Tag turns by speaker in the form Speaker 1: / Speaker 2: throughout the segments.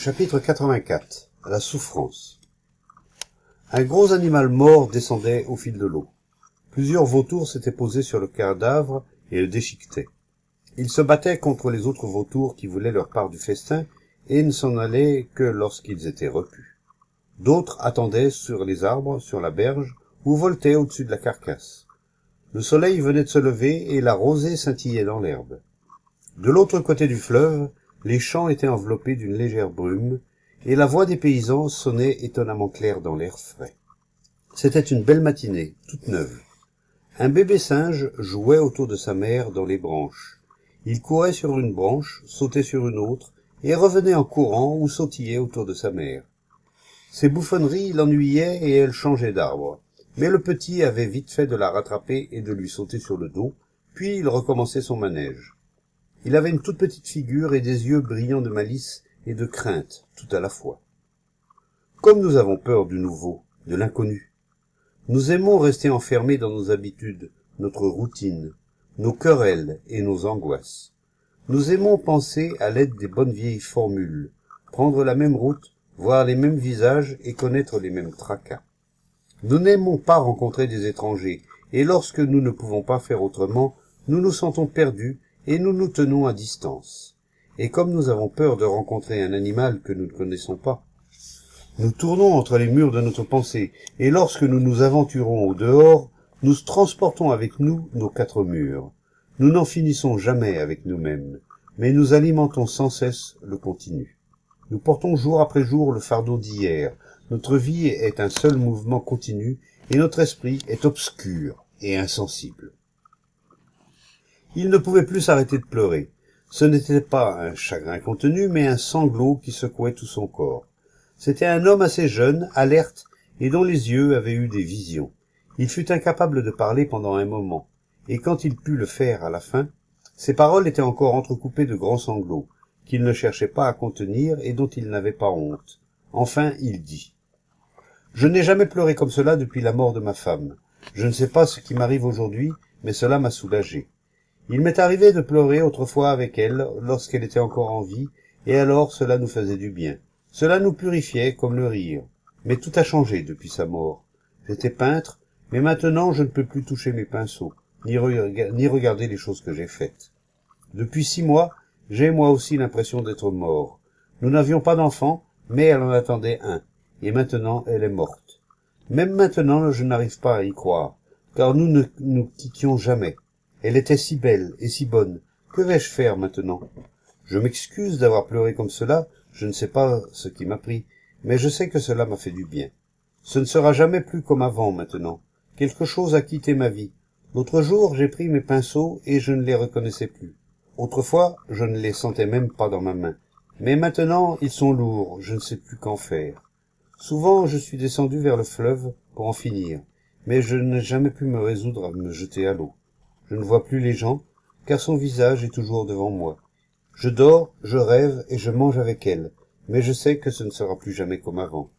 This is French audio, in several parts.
Speaker 1: Chapitre 84. La souffrance. Un gros animal mort descendait au fil de l'eau. Plusieurs vautours s'étaient posés sur le cadavre et le déchiquetaient. Ils se battaient contre les autres vautours qui voulaient leur part du festin et ne s'en allaient que lorsqu'ils étaient repus. D'autres attendaient sur les arbres, sur la berge, ou voletaient au-dessus de la carcasse. Le soleil venait de se lever et la rosée scintillait dans l'herbe. De l'autre côté du fleuve, les champs étaient enveloppés d'une légère brume, et la voix des paysans sonnait étonnamment claire dans l'air frais. C'était une belle matinée, toute neuve. Un bébé singe jouait autour de sa mère dans les branches. Il courait sur une branche, sautait sur une autre, et revenait en courant ou sautillait autour de sa mère. Ses bouffonneries l'ennuyaient et elle changeait d'arbre. Mais le petit avait vite fait de la rattraper et de lui sauter sur le dos, puis il recommençait son manège. Il avait une toute petite figure et des yeux brillants de malice et de crainte, tout à la fois. Comme nous avons peur du nouveau, de l'inconnu. Nous aimons rester enfermés dans nos habitudes, notre routine, nos querelles et nos angoisses. Nous aimons penser à l'aide des bonnes vieilles formules, prendre la même route, voir les mêmes visages et connaître les mêmes tracas. Nous n'aimons pas rencontrer des étrangers, et lorsque nous ne pouvons pas faire autrement, nous nous sentons perdus et nous nous tenons à distance. Et comme nous avons peur de rencontrer un animal que nous ne connaissons pas, nous tournons entre les murs de notre pensée, et lorsque nous nous aventurons au dehors, nous transportons avec nous nos quatre murs. Nous n'en finissons jamais avec nous-mêmes, mais nous alimentons sans cesse le continu. Nous portons jour après jour le fardeau d'hier. Notre vie est un seul mouvement continu, et notre esprit est obscur et insensible. Il ne pouvait plus s'arrêter de pleurer. Ce n'était pas un chagrin contenu, mais un sanglot qui secouait tout son corps. C'était un homme assez jeune, alerte, et dont les yeux avaient eu des visions. Il fut incapable de parler pendant un moment, et quand il put le faire à la fin, ses paroles étaient encore entrecoupées de grands sanglots, qu'il ne cherchait pas à contenir et dont il n'avait pas honte. Enfin, il dit « Je n'ai jamais pleuré comme cela depuis la mort de ma femme. Je ne sais pas ce qui m'arrive aujourd'hui, mais cela m'a soulagé. Il m'est arrivé de pleurer autrefois avec elle, lorsqu'elle était encore en vie, et alors cela nous faisait du bien. Cela nous purifiait comme le rire. Mais tout a changé depuis sa mort. J'étais peintre, mais maintenant je ne peux plus toucher mes pinceaux, ni regarder les choses que j'ai faites. Depuis 6 mois, j'ai moi aussi l'impression d'être mort. Nous n'avions pas d'enfant, mais elle en attendait un, et maintenant elle est morte. Même maintenant je n'arrive pas à y croire, car nous ne nous quittions jamais. Elle était si belle et si bonne. Que vais-je faire maintenant? Je m'excuse d'avoir pleuré comme cela, je ne sais pas ce qui m'a pris, mais je sais que cela m'a fait du bien. Ce ne sera jamais plus comme avant maintenant. Quelque chose a quitté ma vie. L'autre jour, j'ai pris mes pinceaux et je ne les reconnaissais plus. Autrefois, je ne les sentais même pas dans ma main. Mais maintenant, ils sont lourds, je ne sais plus qu'en faire. Souvent, je suis descendu vers le fleuve pour en finir, mais je n'ai jamais pu me résoudre à me jeter à l'eau. Je ne vois plus les gens, car son visage est toujours devant moi. Je dors, je rêve et je mange avec elle, mais je sais que ce ne sera plus jamais comme avant.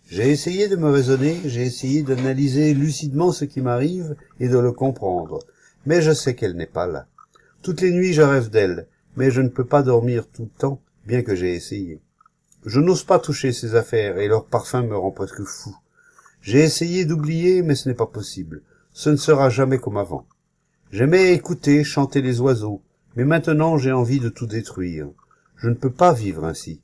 Speaker 1: J'ai essayé de me raisonner, j'ai essayé d'analyser lucidement ce qui m'arrive et de le comprendre, mais je sais qu'elle n'est pas là. Toutes les nuits je rêve d'elle, mais je ne peux pas dormir tout le temps, bien que j'ai essayé. Je n'ose pas toucher ses affaires et leur parfum me rend presque fou. J'ai essayé d'oublier, mais ce n'est pas possible. Ce ne sera jamais comme avant. J'aimais écouter, chanter les oiseaux, mais maintenant j'ai envie de tout détruire. Je ne peux pas vivre ainsi.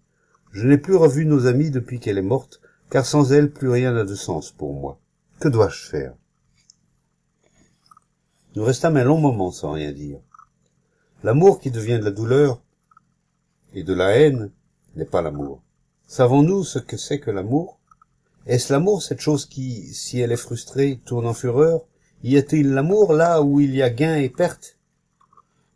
Speaker 1: Je n'ai plus revu nos amis depuis qu'elle est morte, car sans elle, plus rien n'a de sens pour moi. Que dois-je faire? Nous restâmes un long moment sans rien dire. L'amour qui devient de la douleur et de la haine n'est pas l'amour. Savons-nous ce que c'est que l'amour? Est-ce l'amour cette chose qui, si elle est frustrée, tourne en fureur? Y a-t-il l'amour là où il y a gain et perte?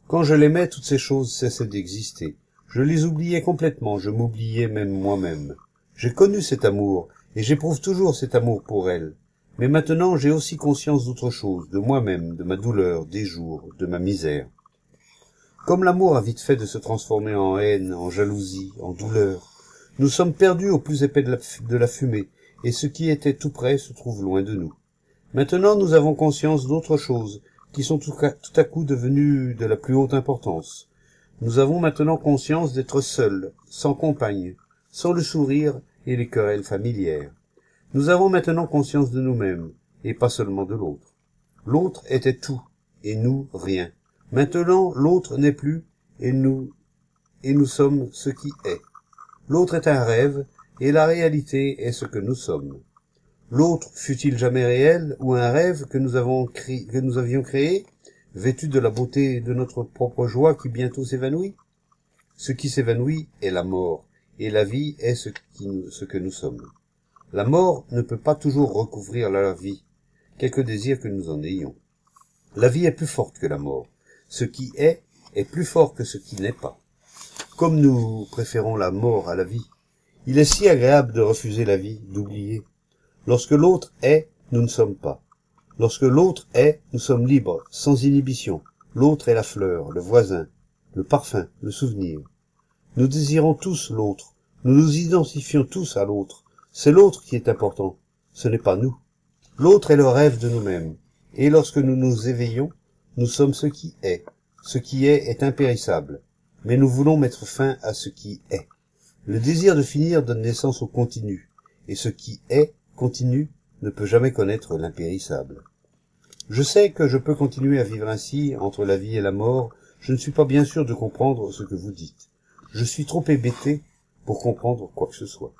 Speaker 1: Quand je l'aimais, toutes ces choses cessaient d'exister. Je les oubliais complètement, je m'oubliais même moi-même. J'ai connu cet amour, et j'éprouve toujours cet amour pour elle. Mais maintenant j'ai aussi conscience d'autre chose, de moi-même, de ma douleur, des jours, de ma misère. Comme l'amour a vite fait de se transformer en haine, en jalousie, en douleur, nous sommes perdus au plus épais de la fumée, et ce qui était tout près se trouve loin de nous. Maintenant nous avons conscience d'autres choses, qui sont tout à coup devenues de la plus haute importance. Nous avons maintenant conscience d'être seuls, sans compagne, sans le sourire et les querelles familières. Nous avons maintenant conscience de nous-mêmes, et pas seulement de l'autre. L'autre était tout, et nous rien. Maintenant, l'autre n'est plus, et nous sommes ce qui est. L'autre est un rêve, et la réalité est ce que nous sommes. L'autre fut-il jamais réel, ou un rêve que nous avions créé, vêtu de la beauté de notre propre joie qui bientôt s'évanouit? Ce qui s'évanouit est la mort, et la vie est ce que nous sommes. La mort ne peut pas toujours recouvrir la vie, quelque désir que nous en ayons. La vie est plus forte que la mort. Ce qui est plus fort que ce qui n'est pas. Comme nous préférons la mort à la vie, il est si agréable de refuser la vie, d'oublier. Lorsque l'autre est, nous ne sommes pas. Lorsque l'autre est, nous sommes libres, sans inhibition. L'autre est la fleur, le voisin, le parfum, le souvenir. Nous désirons tous l'autre. Nous nous identifions tous à l'autre. C'est l'autre qui est important. Ce n'est pas nous. L'autre est le rêve de nous-mêmes. Et lorsque nous nous éveillons, nous sommes ce qui est. Ce qui est impérissable. Mais nous voulons mettre fin à ce qui est. Le désir de finir donne naissance au continu. Et ce qui est continu ne peut jamais connaître l'impérissable. Je sais que je peux continuer à vivre ainsi, entre la vie et la mort. Je ne suis pas bien sûr de comprendre ce que vous dites. Je suis trop hébété pour comprendre quoi que ce soit.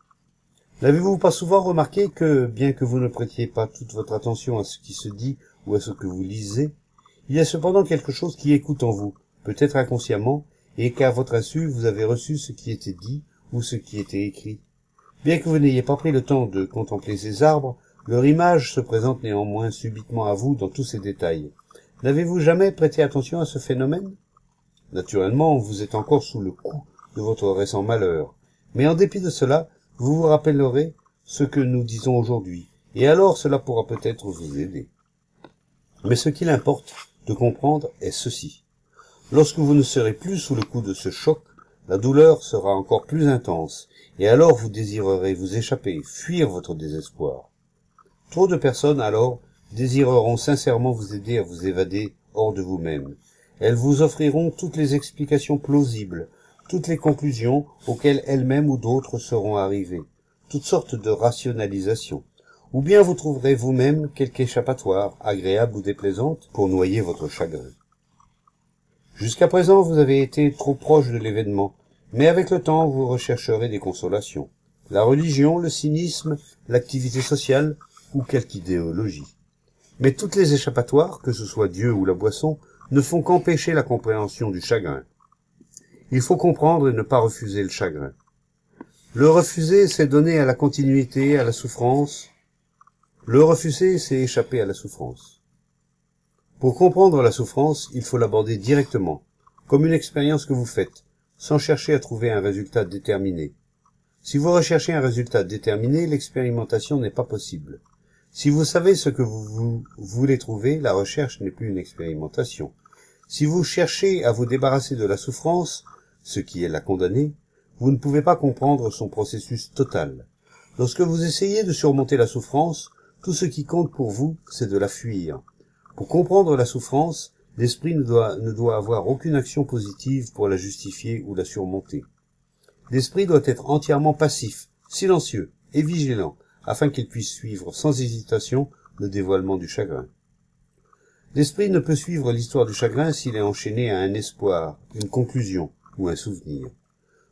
Speaker 1: N'avez-vous pas souvent remarqué que, bien que vous ne prêtiez pas toute votre attention à ce qui se dit ou à ce que vous lisez, il y a cependant quelque chose qui écoute en vous, peut-être inconsciemment, et qu'à votre insu vous avez reçu ce qui était dit ou ce qui était écrit. Bien que vous n'ayez pas pris le temps de contempler ces arbres, leur image se présente néanmoins subitement à vous dans tous ses détails. N'avez-vous jamais prêté attention à ce phénomène? Naturellement, vous êtes encore sous le coup de votre récent malheur, mais en dépit de cela, vous vous rappellerez ce que nous disons aujourd'hui, et alors cela pourra peut-être vous aider. Mais ce qu'il importe de comprendre est ceci. Lorsque vous ne serez plus sous le coup de ce choc, la douleur sera encore plus intense, et alors vous désirerez vous échapper, fuir votre désespoir. Trop de personnes, alors, désireront sincèrement vous aider à vous évader hors de vous-même. Elles vous offriront toutes les explications plausibles, toutes les conclusions auxquelles elles-mêmes ou d'autres seront arrivées, toutes sortes de rationalisations. Ou bien vous trouverez vous-même quelque échappatoire, agréable ou déplaisante, pour noyer votre chagrin. Jusqu'à présent, vous avez été trop proche de l'événement, mais avec le temps, vous rechercherez des consolations. La religion, le cynisme, l'activité sociale ou quelque idéologie. Mais toutes les échappatoires, que ce soit Dieu ou la boisson, ne font qu'empêcher la compréhension du chagrin. Il faut comprendre et ne pas refuser le chagrin. Le refuser, c'est donner à la continuité, à la souffrance. Le refuser, c'est échapper à la souffrance. Pour comprendre la souffrance, il faut l'aborder directement, comme une expérience que vous faites, sans chercher à trouver un résultat déterminé. Si vous recherchez un résultat déterminé, l'expérimentation n'est pas possible. Si vous savez ce que vous voulez trouver, la recherche n'est plus une expérimentation. Si vous cherchez à vous débarrasser de la souffrance, ce qui est la condamner, vous ne pouvez pas comprendre son processus total. Lorsque vous essayez de surmonter la souffrance, tout ce qui compte pour vous, c'est de la fuir. Pour comprendre la souffrance, l'esprit ne doit avoir aucune action positive pour la justifier ou la surmonter. L'esprit doit être entièrement passif, silencieux et vigilant, afin qu'il puisse suivre sans hésitation le dévoilement du chagrin. L'esprit ne peut suivre l'histoire du chagrin s'il est enchaîné à un espoir, une conclusion ou un souvenir.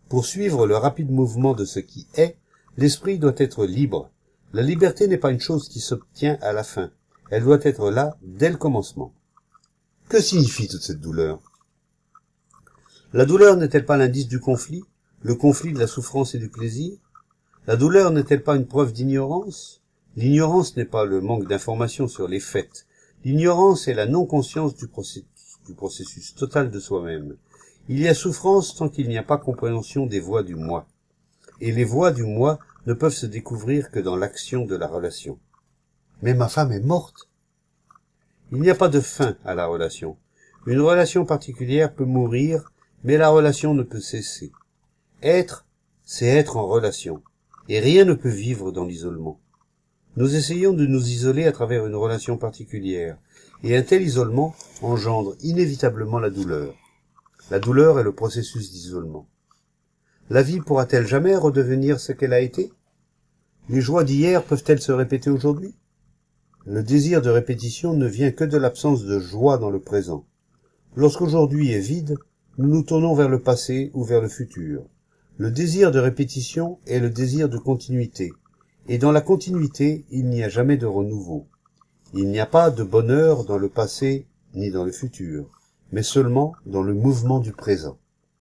Speaker 1: Pour suivre le rapide mouvement de ce qui est, l'esprit doit être libre. La liberté n'est pas une chose qui s'obtient à la fin. Elle doit être là dès le commencement. Que signifie toute cette douleur? La douleur n'est-elle pas l'indice du conflit, le conflit de la souffrance et du plaisir? La douleur n'est-elle pas une preuve d'ignorance? L'ignorance n'est pas le manque d'information sur les faits. L'ignorance est la non-conscience du processus total de soi-même. Il y a souffrance tant qu'il n'y a pas compréhension des voies du moi. Et les voies du moi ne peuvent se découvrir que dans l'action de la relation. Mais ma femme est morte. Il n'y a pas de fin à la relation. Une relation particulière peut mourir, mais la relation ne peut cesser. Être, c'est être en relation. Et rien ne peut vivre dans l'isolement. Nous essayons de nous isoler à travers une relation particulière, et un tel isolement engendre inévitablement la douleur. La douleur est le processus d'isolement. La vie pourra-t-elle jamais redevenir ce qu'elle a été? Les joies d'hier peuvent-elles se répéter aujourd'hui? Le désir de répétition ne vient que de l'absence de joie dans le présent. Lorsqu'aujourd'hui est vide, nous nous tournons vers le passé ou vers le futur. Le désir de répétition est le désir de continuité, et dans la continuité, il n'y a jamais de renouveau. Il n'y a pas de bonheur dans le passé ni dans le futur, mais seulement dans le mouvement du présent.